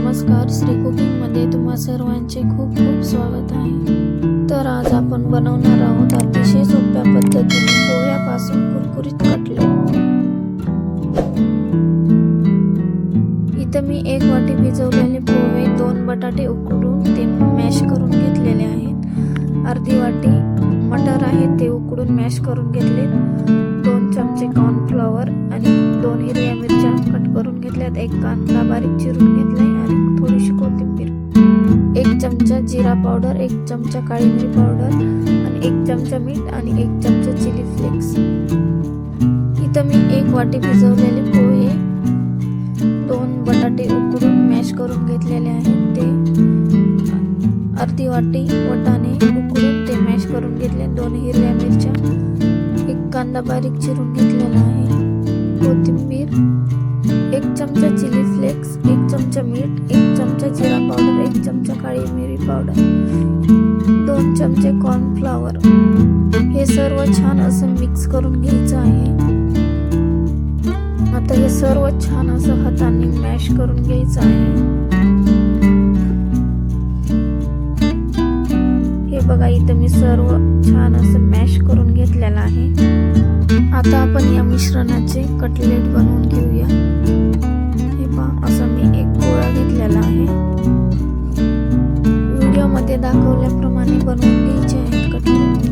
नमस्कार, श्री कुकिंग मध्ये तुम्हा सर्वांचे खूप खूप स्वागत आहे। तर आज आपण बनवणार आहोत अतिशय सोप्या पद्धतीने पोह्यापासून कुरकुरीत कटलेट। इथे मी 1 वाटी भिजवलेले पोहे, 2 बटाटे उकडून ते मॅश करून घेतलेले आहेत। अर्धी वाटी मटर आहे ते उकडून मॅश करून घेतले। 2 चमचे कॉर्नफ्लॉवर आणि 2 हिरव्या मिरच्या कट करून घेतल्यात। 1 कांदा बारीक चिरून घेतलाय आणि थोडीशी कोथिंबीर। 1 चमचा जिरा पावडर, 1 चमचा काळी मिरी पावडर आणि 1 चमचा मीठ आणि 1 चमचा चिली फ्लेक्स। इथे मी 1 वाटी भिजवलेले पोहे, 2 बटाटे उकडून मॅश करून घेतलेले आहेत ते, अर्धी वाटी वाटाणे उकडून ते मॅश करून घेतले, 2 हिरव्या मिरच्या, 1 कांदा बारीक चिरून घेतलेला आहे, कोथिंबीर, 1 चमचा चिली फ्लेक्स, 1 चमचा मीठ, 1 चमचा जिरा पावडर, 1 चमचा काळी मिरी पावडर, 2 चमचे कॉर्नफ्लॉवर। हे सर्व छान असं मिक्स करून घ्यायचं आहे। आता हे सर्व छान असं हाताने मॅश करून घ्यायचं आहे। हे बघा, इथं मी सर्व छान असं मॅश करून घेतलेलं आहे। आता आपण या मिश्रणाचे कटलेट बनवून घेऊया। हे पहा, असं मी 1 गोळा घेतलेला आहे। व्हिडिओ मध्ये दाखवल्याप्रमाणे बनवून घ्यायचे आहेत कटलेट।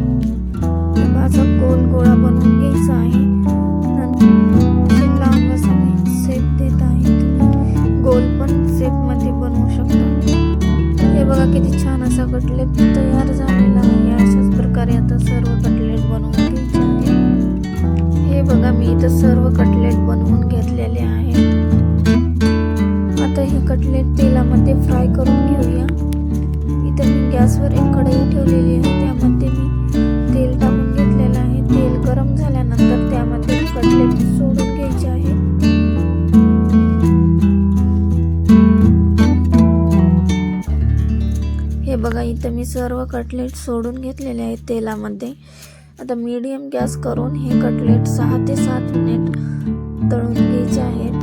हे पहा, असा गोल गोळा बनवून घ्यायचा आहे। नंतर लांब असा मी शेप देत आहे, तुम्ही गोल पण शेप मध्ये बनवू शकता। हे बघा, किती छान असा कटलेट तयार झालेला आहे। अशाच प्रकारे आता सर्व कटलेट बनवून घ्यायचे आहेत। हे बघा, मी इथं सर्व कटलेट बनवून घेतलेले आहेत। आता हे कटलेट तेलामध्ये फ्राय करून घेऊया। इथं मी गॅसवर 1 कढई ठेवलेली आहे, त्यामध्ये मी तेल टाकून घेतलेलं आहे। तेल गरम झाल्यानंतर त्यामध्ये कटलेट सोडून घ्यायचे आहे। हे बघा, इथं मी सर्व कटलेट सोडून घेतलेले आहेत तेलामध्ये। आता मीडियम गॅस करून हे कटलेट 6 ते 7 मिनिट तळून घ्यायचे आहेत।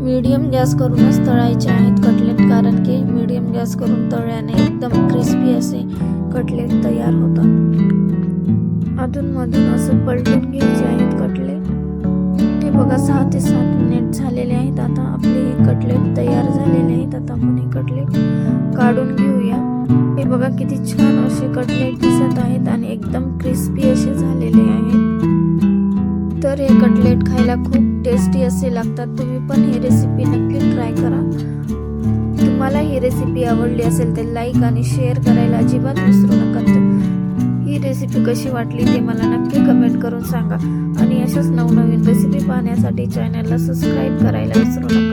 मीडियम गॅस करूनच तळायचे आहेत कटलेट, कारण की मीडियम गॅस करून तळल्याने एकदम क्रिस्पी असे कटलेट तयार होतात। अधूनमधून असं पलटून घ्यायचे आहेत कटलेट। हे बघा, 6 ते 7 मिनिट झालेले आहेत। आता आपले हे कटलेट तयार झालेले आहेत। आता आपण हे कटलेट काढून घेऊया। हे बघा, किती छान असे कटलेट दिसत आहेत आणि एकदम क्रिस्पी असे झालेले आहेत। तर हे कटलेट खायला खूप टेस्टी असे लागतात। तुम्ही पण ही रेसिपी नक्की ट्राय करा। तुम्हाला ही रेसिपी आवडली असेल तर लाईक आणि शेअर करायला अजिबात विसरू नका। ही रेसिपी कशी वाटली ते मला नक्की कमेंट करून सांगा आणि अशाच नवनवीन रेसिपी पाहण्यासाठी चॅनलला सबस्क्राईब करायला विसरू नका।